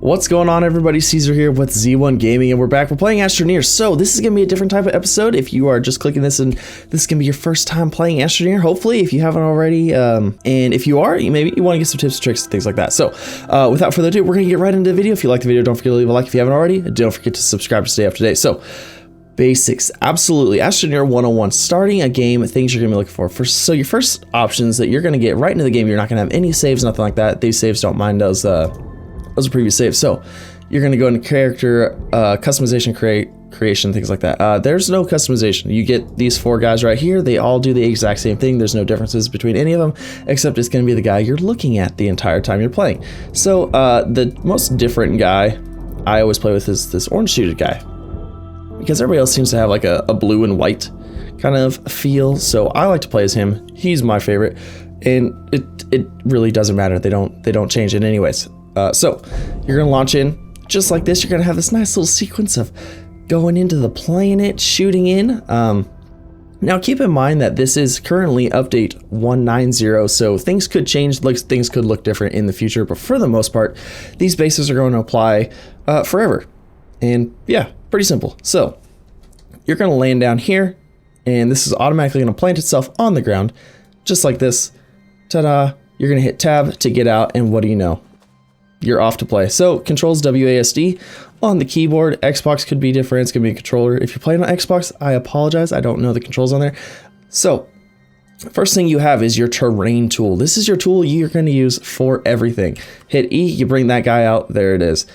What's going on, everybody? Caesar here with Z1 Gaming, and we're back. We're playing Astroneer. So this is going to be a different type of episode. If you are just clicking this, and this is going to be your first time playing Astroneer, hopefully, if you haven't already. And if you are, maybe you want to get some tips, tricks, and things like that. So without further ado, we're going to get right into the video. If you like the video, don't forget to leave a like if you haven't already. And don't forget to subscribe to stay up to date. So basics, absolutely. Astroneer 101, starting a game, things you're going to be looking for. So your first options that you're going to get right into the game, you're not going to have any saves, nothing like that. These saves don't mind those are previous saves. So you're going to go into character, customization, creation, things like that. There's no customization. You get these four guys right here. They all do the exact same thing. There's no differences between any of them, except it's going to be the guy you're looking at the entire time you're playing. So the most different guy I always play with is this orange suited guy, because everybody else seems to have like a blue and white kind of feel. So I like to play as him. He's my favorite, and it really doesn't matter. They don't change it anyways. So you're going to launch in just like this. You're going to have this nice little sequence of going into the planet, shooting in. Now keep in mind that this is currently update 190, so things could change, things could look different in the future, but for the most part, these bases are going to apply forever. And yeah, pretty simple. So you're going to land down here, and this is automatically going to plant itself on the ground, just like this. Ta-da! You're going to hit tab to get out, and what do you know? You're off to play. So controls WASD on the keyboard. Xbox could be different. It's gonna be a controller. If you're playing on Xbox, I apologize. I don't know the controls on there. So first thing you have is your terrain tool. This is your tool you're going to use for everything. Hit E, you bring that guy out. There it is.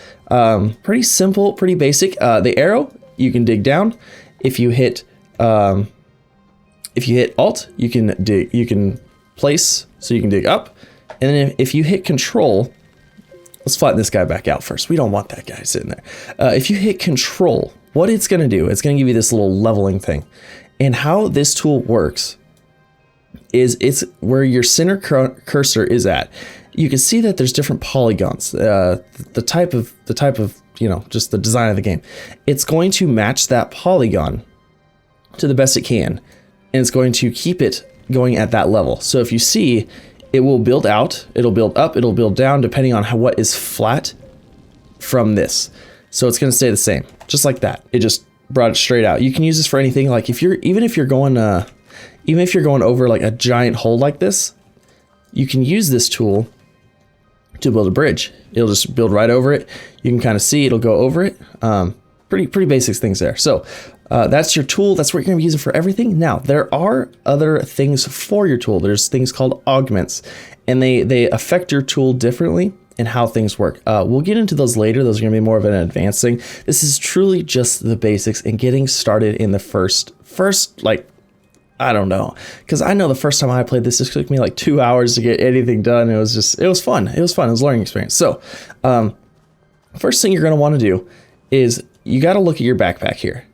Pretty simple, pretty basic. The arrow, you can dig down. If you hit Alt, you can dig. You can place, so you can dig up. And then if you hit Control. Let's flatten this guy back out first. We don't want that guy sitting there. If you hit Control, what it's going to do, it's going to give you this little leveling thing. And how this tool works is it's where your center cursor is at. You can see that there's different polygons. The type of, just the design of the game. It's going to match that polygon to the best it can. And it's going to keep it going at that level. So if you see, it will build out, it'll build up, it'll build down, depending on what is flat from this. So it's going to stay the same, just like that. It just brought it straight out. You can use this for anything. Like even if you're going over like a giant hole like this, you can use this tool to build a bridge. It'll just build right over it. You can kind of see it'll go over it. Pretty basic things there. So that's your tool. That's what you're going to be using for everything. Now, there are other things for your tool. There's things called augments, and they affect your tool differently and how things work. We'll get into those later. Those are going to be more of an advanced thing. This is truly just the basics and getting started in the first like, I don't know, because I know the first time I played this, it took me like 2 hours to get anything done. It was fun. It was a learning experience. So first thing you're going to want to do is you got to look at your backpack here.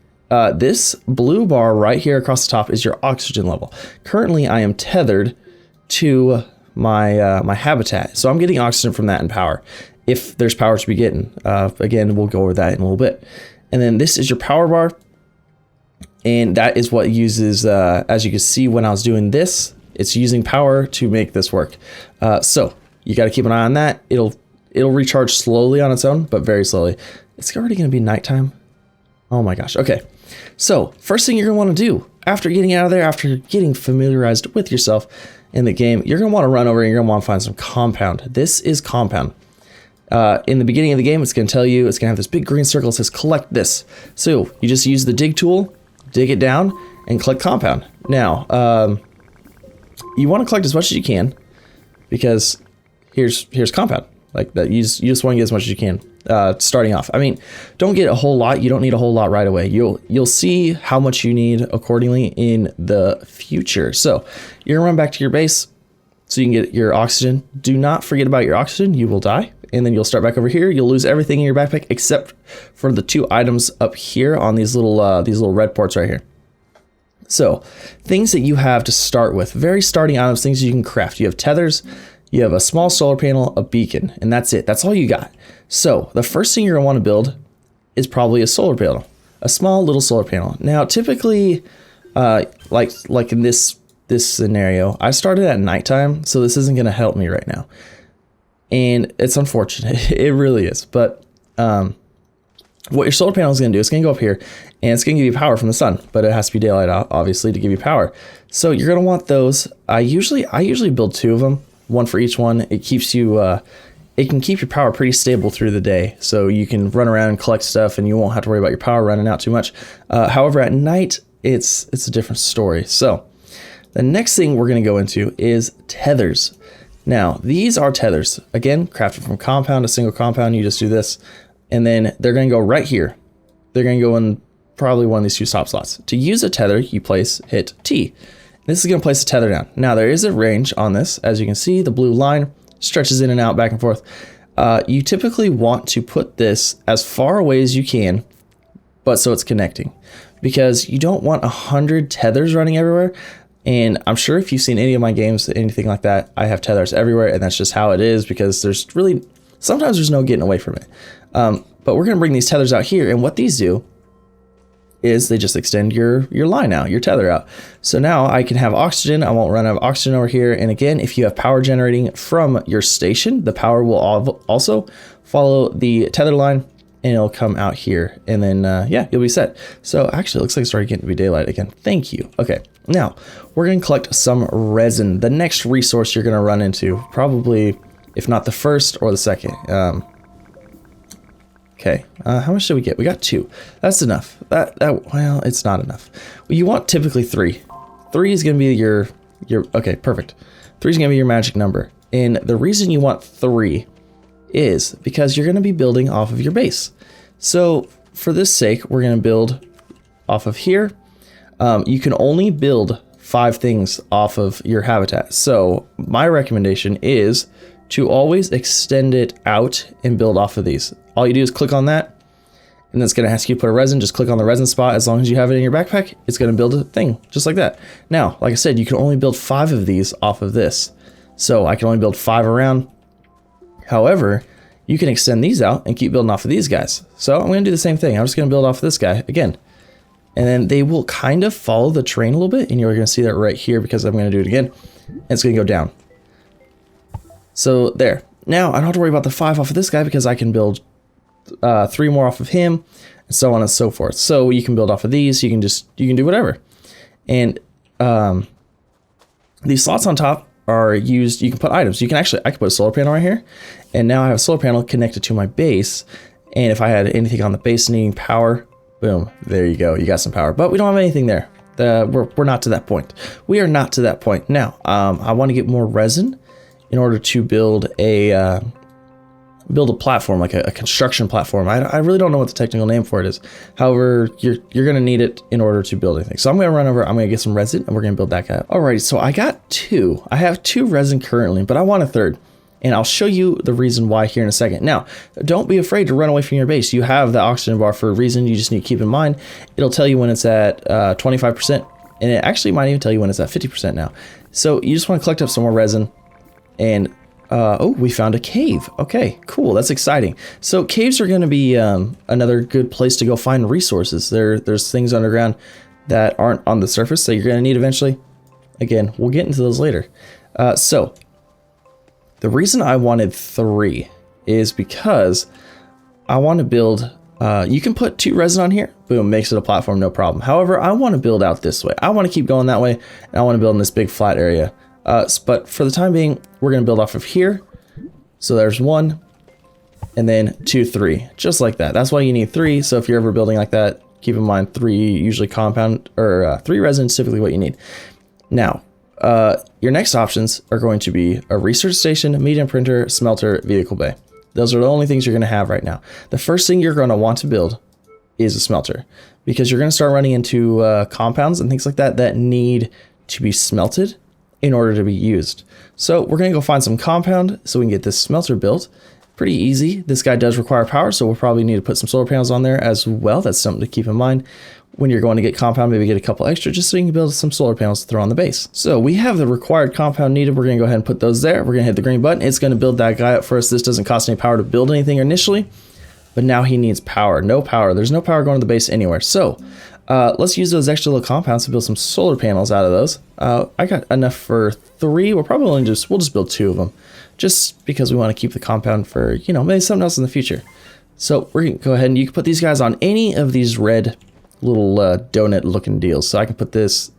This blue bar right here across the top is your oxygen level. Currently, I am tethered to my my habitat, so I'm getting oxygen from that and power. If there's power to be getting, again, we'll go over that in a little bit. And then this is your power bar, and that is what uses, as you can see when I was doing this, it's using power to make this work. So you got to keep an eye on that. It'll recharge slowly on its own, but very slowly. It's already going to be nighttime. Oh my gosh. Okay. So first thing you're going to want to do after getting out of there, after getting familiarized with yourself in the game, you're going to want to run over and you're going to want to find some compound. This is compound. In the beginning of the game, it's going to tell you, it's going to have this big green circle that says collect this. So you just use the dig tool, dig it down, and collect compound. Now, you want to collect as much as you can, because here's compound. Like that, you just want to get as much as you can. Starting off, I mean, don't get a whole lot. You don't need a whole lot right away. You'll see how much you need accordingly in the future. So you're gonna run back to your base so you can get your oxygen. Do not forget about your oxygen. You will die, and then you'll start back over here. You'll lose everything in your backpack except for the two items up here on these little red ports right here. So things that you have to start with, very starting items, things you can craft. You have tethers. You have a small solar panel, a beacon, and that's it. That's all you got. So the first thing you're going to want to build is probably a solar panel, a small little solar panel. Now, typically, like in this scenario, I started at nighttime, so this isn't going to help me right now. And it's unfortunate. It really is. But what your solar panel is going to do, it's going to go up here and it's going to give you power from the sun, but it has to be daylight out, obviously, to give you power. So you're going to want those. I usually build 2 of them, one for each one. It keeps you, it can keep your power pretty stable through the day. So you can run around and collect stuff and you won't have to worry about your power running out too much. However, at night, it's a different story. So the next thing we're going to go into is tethers. Now, these are tethers. Again, crafted from compound, a single compound. You just do this. And then they're going to go right here. They're going to go in probably one of these 2 stop slots. To use a tether, you hit T. This is going to place the tether down. Now, there is a range on this. As you can see, the blue line stretches in and out, back and forth. You typically want to put this as far away as you can, but so it's connecting. Because you don't want 100 tethers running everywhere. And I'm sure if you've seen any of my games, anything like that, I have tethers everywhere, and that's just how it is, because sometimes there's no getting away from it. But we're going to bring these tethers out here, and what these do is they just extend your line out, your tether out. So now I can have oxygen. I won't run out of oxygen over here. And again, if you have power generating from your station, the power will also follow the tether line, and it'll come out here. And then, yeah, you'll be set. So actually, it looks like it's starting to be daylight again. Thank you. Okay, now we're going to collect some resin. The next resource you're going to run into, probably, if not the first or the second. Okay, how much did we get? We got 2. That's enough. Well, it's not enough. Well, you want typically 3. 3 is going to be your okay, perfect. 3 is going to be your magic number. And the reason you want 3 is because you're going to be building off of your base. So for this sake, we're going to build off of here. You can only build 5 things off of your habitat. So my recommendation is to always extend it out and build off of these. All you do is click on that, and then it's going to ask you to put a resin. Just click on the resin spot. As long as you have it in your backpack, it's going to build a thing just like that. Now, like I said, you can only build 5 of these off of this. So I can only build 5 around. However, you can extend these out and keep building off of these guys. So I'm going to do the same thing. I'm just going to build off of this guy again. And then they will kind of follow the terrain a little bit, and you're going to see that right here because I'm going to do it again. And it's going to go down. So there. Now I don't have to worry about the 5 off of this guy because I can build 3 more off of him, and so on and so forth. So you can build off of these. You can do whatever. And these slots on top are used. You can put items. I can put a solar panel right here, and now I have a solar panel connected to my base. And if I had anything on the base needing power, boom, there you go. You got some power. But we don't have anything there. We're not to that point. We are not to that point. Now, I want to get more resin in order to build a platform, like a construction platform. I really don't know what the technical name for it is. However, you're going to need it in order to build anything. So I'm going to run over, I'm going to get some resin, and we're going to build that guy up. Alrighty, so I got 2. I have 2 resin currently, but I want a 3rd. And I'll show you the reason why here in a second. Now, don't be afraid to run away from your base. You have the oxygen bar for a reason. You just need to keep in mind. It'll tell you when it's at 25%, and it actually might even tell you when it's at 50% now. So you just want to collect up some more resin. And oh, we found a cave. Okay, cool. That's exciting. So caves are going to be another good place to go find resources. There's things underground that aren't on the surface that you're going to need eventually. Again, we'll get into those later. So the reason I wanted 3 is because I want to build. You can put 2 resin on here. Boom, makes it a platform, no problem. However, I want to build out this way. I want to keep going that way, and I want to build in this big flat area. But for the time being, we're going to build off of here. So there's 1, and then 2, 3, just like that. That's why you need 3. So if you're ever building like that, keep in mind 3 usually compound, or 3 resin is typically what you need. Now, your next options are going to be a research station, medium printer, smelter, vehicle bay. Those are the only things you're going to have right now. The first thing you're going to want to build is a smelter, because you're going to start running into compounds and things like that that need to be smelted in order to be used. So we're going to go find some compound so we can get this smelter built. Pretty easy. This guy does require power, so we'll probably need to put some solar panels on there as well. That's something to keep in mind. When you're going to get compound, maybe get a couple extra just so you can build some solar panels to throw on the base. So we have the required compound needed. We're going to go ahead and put those there. We're going to hit the green button. It's going to build that guy up for us. This doesn't cost any power to build anything initially, but now he needs power. No power. There's no power going to the base anywhere. So let's use those extra little compounds to build some solar panels out of those. I got enough for 3. We'll just build 2 of them, just because we want to keep the compound for, maybe something else in the future. So we're gonna go ahead and you can put these guys on any of these red little donut looking deals. So I can put this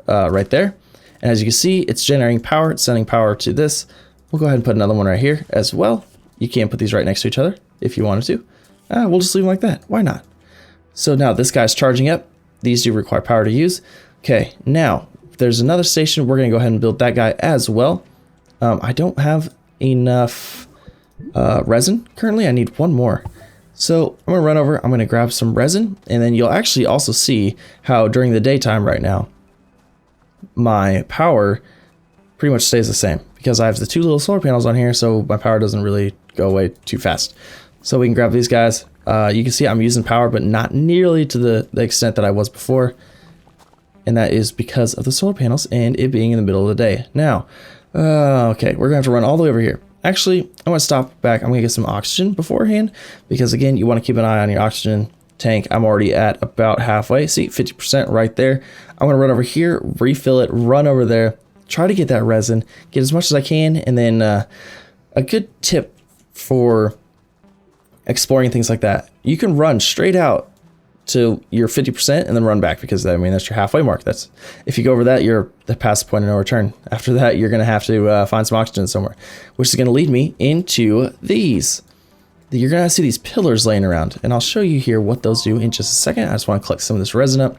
right there. And as you can see, it's generating power. It's sending power to this. We'll go ahead and put another one right here as well. You can put these right next to each other if you wanted to. We'll just leave them like that. Why not? So now this guy's charging up. These do require power to use. Okay, now if there's another station, we're gonna go ahead and build that guy as well. I don't have enough resin currently. I need one more. So I'm gonna run over, I'm gonna grab some resin, and then you'll actually also see how during the daytime right now, my power pretty much stays the same because I have the two little solar panels on here, so my power doesn't really go away too fast. So we can grab these guys. You can see I'm using power, but not nearly to the extent that I was before. And that is because of the solar panels and it being in the middle of the day. Now, okay, we're gonna have to run all the way over here. Actually, I'm gonna stop back. I'm gonna get some oxygen beforehand because again, you wanna keep an eye on your oxygen tank. I'm already at about halfway. See, 50% right there. I'm gonna run over here, refill it, run over there, try to get that resin, get as much as I can, and then a good tip for exploring things like that. You can run straight out to your 50% and then run back because I mean that's your halfway mark. That's if you go over that, you're past the point of no return. After that, you're gonna have to find some oxygen somewhere, which is gonna lead me into these. You're gonna see these pillars laying around, and I'll show you here what those do in just a second. I just want to collect some of this resin up,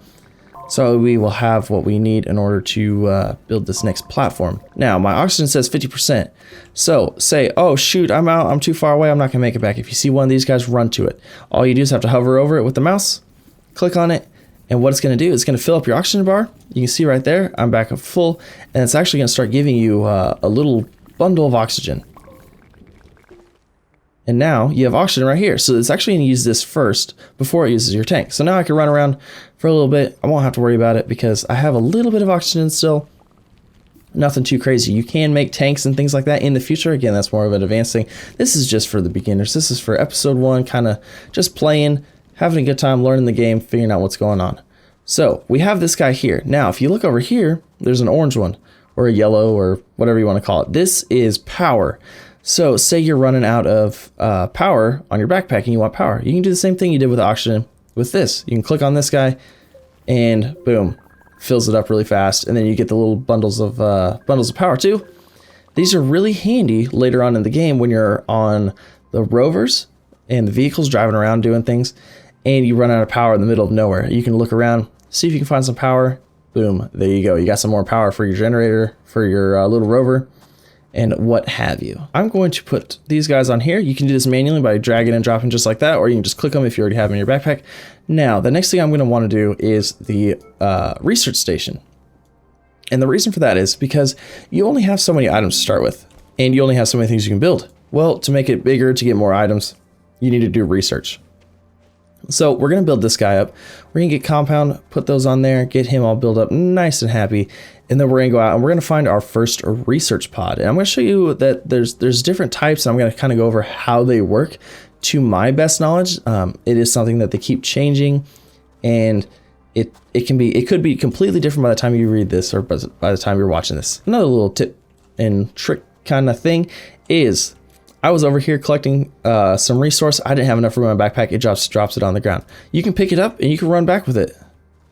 so we will have what we need in order to build this next platform. Now, my oxygen says 50%. So say, oh shoot, I'm out, I'm too far away, I'm not gonna make it back. If you see one of these guys, run to it. All you do is have to hover over it with the mouse, click on it, and what it's gonna do is it's gonna fill up your oxygen bar. You can see right there, I'm back up full, and it's actually gonna start giving you a little bundle of oxygen. And now you have oxygen right here. So it's actually gonna use this first before it uses your tank. So now I can run around for a little bit. I won't have to worry about it because I have a little bit of oxygen still. Nothing too crazy. You can make tanks and things like that in the future. Again, that's more of an advanced thing. This is just for the beginners. This is for episode 1, kind of just playing, having a good time, learning the game, figuring out what's going on. So we have this guy here. Now, if you look over here, there's an orange one or a yellow or whatever you want to call it. This is power. So say you're running out of power on your backpack and you want power. You can do the same thing you did with oxygen with this. You can click on this guy and boom, fills it up really fast. And then you get the little bundles of power too. These are really handy later on in the game when you're on the rovers and the vehicles driving around doing things and you run out of power in the middle of nowhere. You can look around, see if you can find some power. Boom, there you go. You got some more power for your generator, for your little rover, and what have you. I'm going to put these guys on here. You can do this manually by dragging and dropping just like that, or you can just click them if you already have them in your backpack. Now, the next thing I'm going to want to do is the research station. And the reason for that is because you only have so many items to start with, and you only have so many things you can build. Well, to make it bigger, to get more items, you need to do research. So we're going to build this guy up. We're going to get compound, put those on there, get him all built up nice and happy. And then we're going to go out and we're going to find our first research pod. And I'm going to show you that there's different types. And I'm going to kind of go over how they work to my best knowledge. It is something that they keep changing, and it could be completely different by the time you read this or by the time you're watching this. Another little tip and trick kind of thing is I was over here collecting some resource. I didn't have enough room in my backpack. It drops it on the ground. You can pick it up and you can run back with it.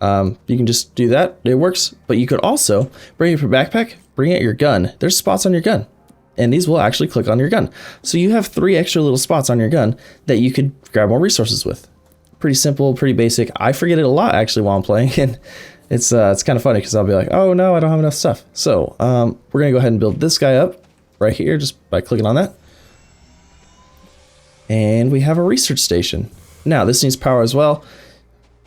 You can just do that. It works. But you could also bring up your backpack, bring out your gun. There's spots on your gun, and these will actually click on your gun. So you have 3 extra little spots on your gun that you could grab more resources with. Pretty simple, pretty basic. I forget it a lot actually while I'm playing, and it's kind of funny because I'll be like, oh no, I don't have enough stuff. So we're gonna go ahead and build this guy up right here just by clicking on that. And we have a research station. Now this needs power as well,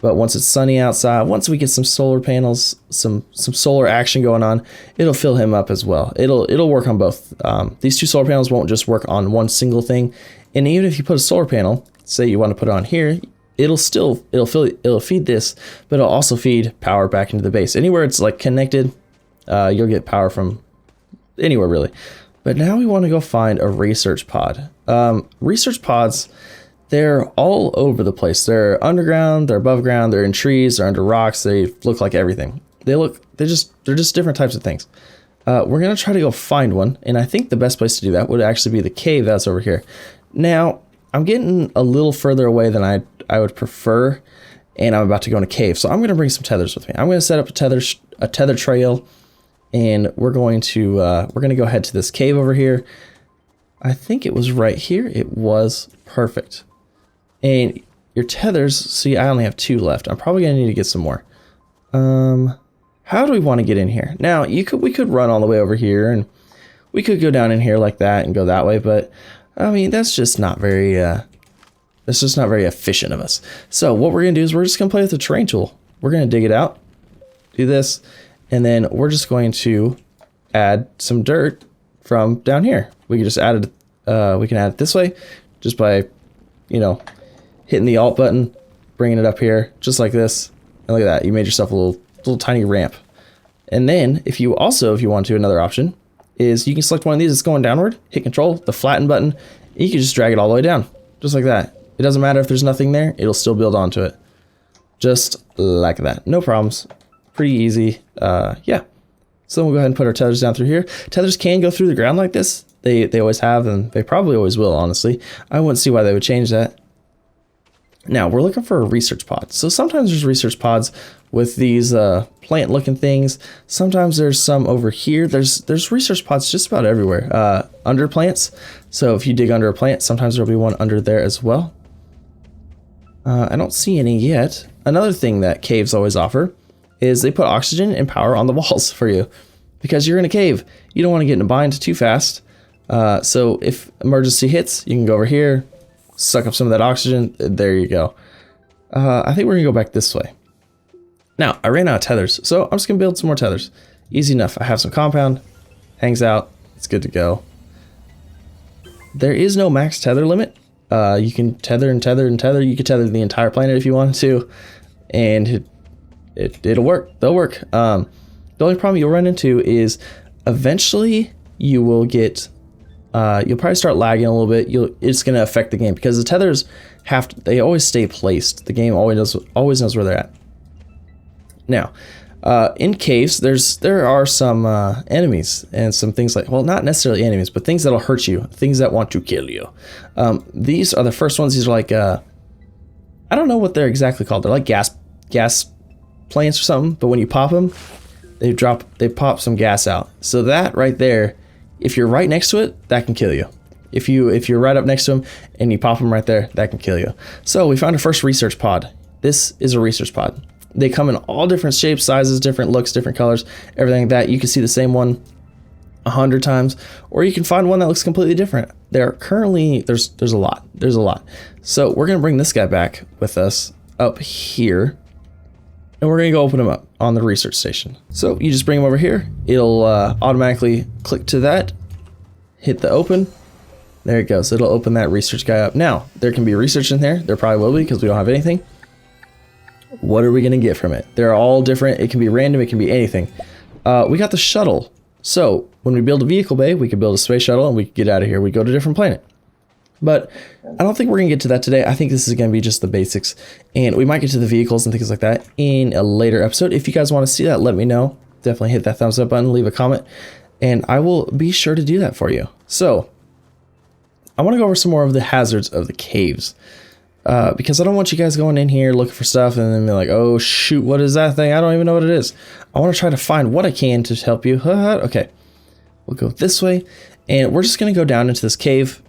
but once it's sunny outside, once we get some solar panels, some solar action going on, it'll fill him up as well. It'll work on both. These 2 solar panels won't just work on one single thing. And even if you put a solar panel, say you want to put it on here, it'll feed this, but it'll also feed power back into the base. Anywhere it's like connected, you'll get power from anywhere really. But now we want to go find a research pod. Research pods, they're all over the place. They're underground, they're above ground, they're in trees, they're under rocks. They look like everything. They're just different types of things. We're gonna try to go find one, and I think the best place to do that would actually be the cave that's over here. Now, I'm getting a little further away than I would prefer, and I'm about to go in a cave. So I'm going to bring some tethers with me. I'm going to set up a tether trail, and we're going to go ahead to this cave over here. I think it was right here. It was perfect. And your tethers, see, I only have 2 left. I'm probably going to need to get some more. How do we want to get in here? Now, we could run all the way over here, and we could go down in here like that and go that way, but I mean, that's just not very efficient of us. So what we're going to do is we're just going to play with the terrain tool. We're going to dig it out, do this, and then we're just going to add some dirt from down here. We can just add it, we can add it this way just by, you know, hitting the Alt button, bringing it up here, just like this. And look at that, you made yourself a little tiny ramp. And then if you want to, another option is you can select one of these that's going downward, hit Control, the flatten button, and you can just drag it all the way down, just like that. It doesn't matter if there's nothing there, it'll still build onto it. Just like that, no problems, pretty easy, yeah. So we'll go ahead and put our tethers down through here. Tethers can go through the ground like this. They always have, and they probably always will, honestly. I wouldn't see why they would change that. Now, we're looking for a research pod. So sometimes there's research pods with these plant-looking things. Sometimes there's some over here. There's research pods just about everywhere. Under plants. So if you dig under a plant, sometimes there'll be one under there as well. I don't see any yet. Another thing that caves always offer is they put oxygen and power on the walls for you. Because you're in a cave. You don't want to get in a bind too fast. So if emergency hits, you can go over here, suck up some of that oxygen. There you go. I think we're gonna go back this way. Now, I ran out of tethers, so I'm just gonna build some more tethers. Easy enough. I have some compound, hangs out, it's good to go. There is no max tether limit. You can tether and tether and tether. You can tether the entire planet if you wanted to, and it'll work. They'll work. The only problem you'll run into is eventually you will get you'll probably start lagging a little bit. It's going to affect the game because the tethers they always stay placed. The game always knows where they're at. Now, in caves, there are some enemies and some things like, well, not necessarily enemies, but things that'll hurt you, things that want to kill you. These are the first ones. These are like I don't know what they're exactly called. They're like gas plants or something. But when you pop them, they pop some gas out. So that right there, if you're right next to it, that can kill you. If you're right up next to them and you pop them right there, that can kill you. So we found our first research pod. This is a research pod. They come in all different shapes, sizes, different looks, different colors, everything like that. You can see the same one 100 times, or you can find one that looks completely different. There's a lot. So we're gonna bring this guy back with us up here, and we're gonna go open him up on the research station. So you just bring him over here. It'll automatically click to that, hit the open. There it goes. It'll open that research guy up. Now, there can be research in there. There probably will be because we don't have anything. What are we gonna get from it? They're all different. It can be random. It can be anything. We got the shuttle. So when we build a vehicle bay, we could build a space shuttle and we could get out of here. We go to a different planet. But I don't think we're going to get to that today. I think this is going to be just the basics. And we might get to the vehicles and things like that in a later episode. If you guys want to see that, let me know. Definitely hit that thumbs up button, leave a comment, and I will be sure to do that for you. So I want to go over some more of the hazards of the caves. Because I don't want you guys going in here looking for stuff and then be like, oh shoot, what is that thing? I don't even know what it is. I want to try to find what I can to help you. Okay, we'll go this way, and we're just going to go down into this cave.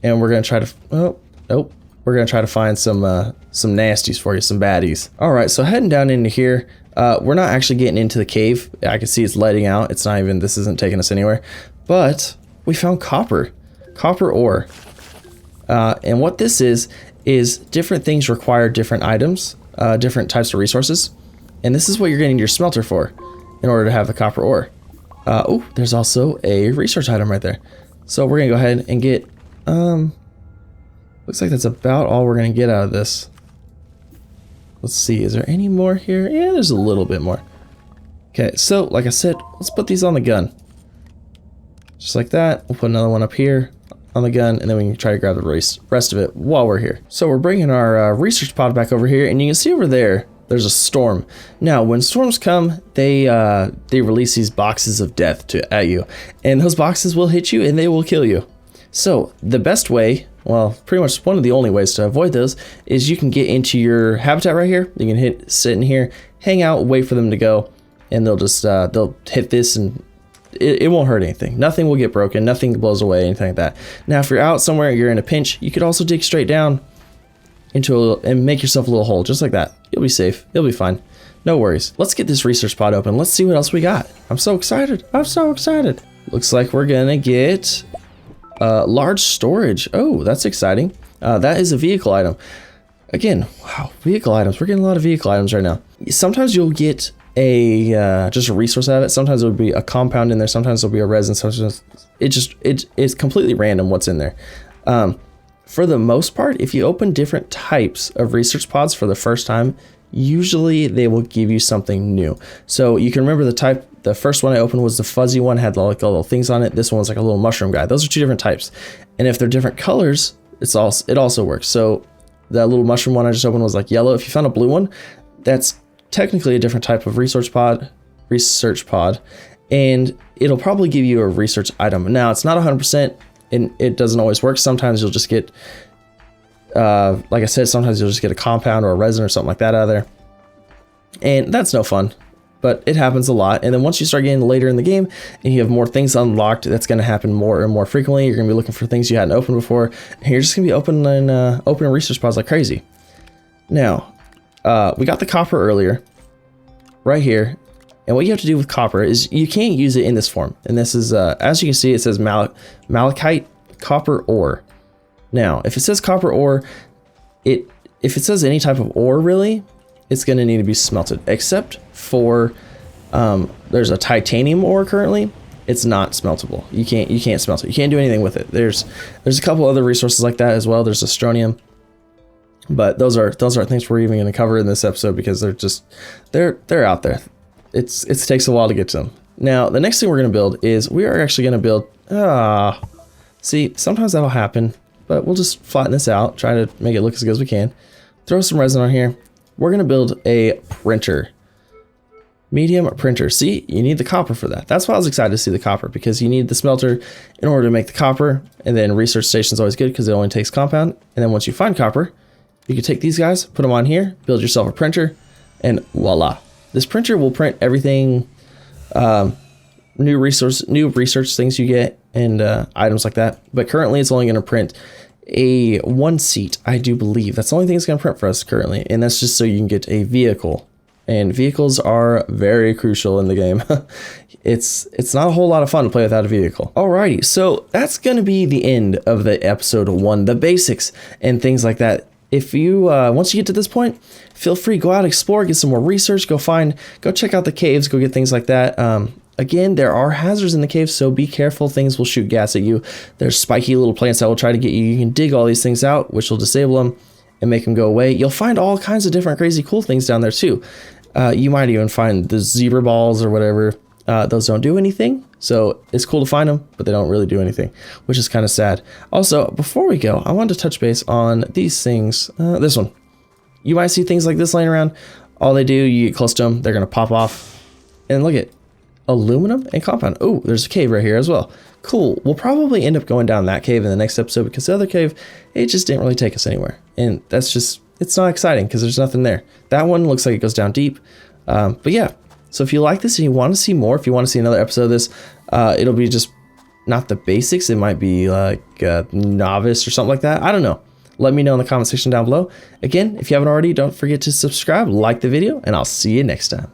And we're gonna try to, we're gonna try to find some nasties for you, some baddies. All right, so heading down into here, we're not actually getting into the cave. I can see it's lighting out. It's not even, this isn't taking us anywhere. But we found copper ore. And what this is different things require different items, different types of resources. And this is what you're getting your smelter for in order to have the copper ore. Oh, there's also a research item right there. So we're gonna go ahead and get, looks like that's about all we're gonna get out of this. Let's see, is there any more here? Yeah, there's a little bit more. Okay, so like I said, let's put these on the gun. Just like that. We'll put another one up here on the gun, and then we can try to grab the rest of it while we're here. So we're bringing our research pod back over here, and you can see over there, there's a storm. Now, when storms come, they release these boxes of death at you, and those boxes will hit you and they will kill you. So the best way well, pretty much one of the only ways to avoid those is you can get into your habitat right here. You can sit in here, hang out, wait for them to go, and they'll just they'll hit this and it won't hurt anything. Nothing will get broken, nothing blows away, anything like that. Now, if you're out somewhere, you're in a pinch, you could also dig straight down into and make yourself a little hole, just like that. You'll be safe. You'll be fine. No worries. Let's get this research pod open. Let's see what else we got. I'm so excited. I'm so excited. Looks like we're gonna get large storage. Oh, that's exciting. That is a vehicle item. Again, wow, vehicle items. We're getting a lot of vehicle items right now. Sometimes you'll get a just a resource out of it. Sometimes it'll be a compound in there. Sometimes it'll be a resin. Sometimes it's completely random what's in there. For the most part, if you open different types of research pods for the first time, usually they will give you something new. So you can remember the type. The first one I opened was the fuzzy one, had like all little things on it. This one was like a little mushroom guy. Those are two different types, and if they're different colors, it also works. So that little mushroom one I just opened was like yellow. If you found a blue one, that's technically a different type of research pod, and it'll probably give you a research item. Now, it's not 100%, and it doesn't always work. Sometimes you'll just get, like I said, sometimes you'll just get a compound or a resin or something like that out of there, and that's no fun, but it happens a lot. And then once you start getting later in the game and you have more things unlocked, that's going to happen more and more frequently. You're going to be looking for things you hadn't opened before, and you're just going to be opening research pods like crazy. Now, we got the copper earlier, right here, and what you have to do with copper is you can't use it in this form. And this is, as you can see, it says malachite copper ore. Now, if it says copper ore, if it says any type of ore, really, it's going to need to be smelted. Except for, there's a titanium ore currently. It's not smeltable. You can't smelt it. You can't do anything with it. There's a couple other resources like that as well. There's astronium. But those are things we're even going to cover in this episode because they're out there. It takes a while to get to them. Now, the next thing we're going to build is we are actually going to build. See, sometimes that'll happen, but we'll just flatten this out, try to make it look as good as we can. Throw some resin on here. We're going to build a printer, medium printer. See, you need the copper for that. That's why I was excited to see the copper, because you need the smelter in order to make the copper. And then research station is always good because it only takes compound. And then once you find copper, you can take these guys, put them on here, build yourself a printer, and voila. This printer will print everything, new research things you get, and items like that. But currently it's only going to print a 1 seat, I do believe. That's the only thing it's going to print for us currently, and that's just so you can get a vehicle. And vehicles are very crucial in the game. It's not a whole lot of fun to play without a vehicle. Alrighty, so that's going to be the end of the episode 1, the basics and things like that. If you, once you get to this point, feel free, go out, explore, get some more research, go check out the caves, go get things like that. Again, there are hazards in the caves, so be careful. Things will shoot gas at you. There's spiky little plants that will try to get you. You can dig all these things out, which will disable them and make them go away. You'll find all kinds of different crazy cool things down there too. You might even find the zebra balls or whatever. Those don't do anything, so it's cool to find them, but they don't really do anything, which is kind of sad. Also, before we go, I wanted to touch base on these things. This one. You might see things like this laying around. All they do, you get close to them, they're going to pop off. And look at aluminum and compound. Oh, there's a cave right here as well. Cool. We'll probably end up going down that cave in the next episode because the other cave, it just didn't really take us anywhere. And that's just, it's not exciting because there's nothing there. That one looks like it goes down deep. But yeah. So if you like this and you want to see more, if you want to see another episode of this, it'll be just not the basics. It might be like novice or something like that. I don't know. Let me know in the comment section down below. Again, if you haven't already, don't forget to subscribe, like the video, and I'll see you next time.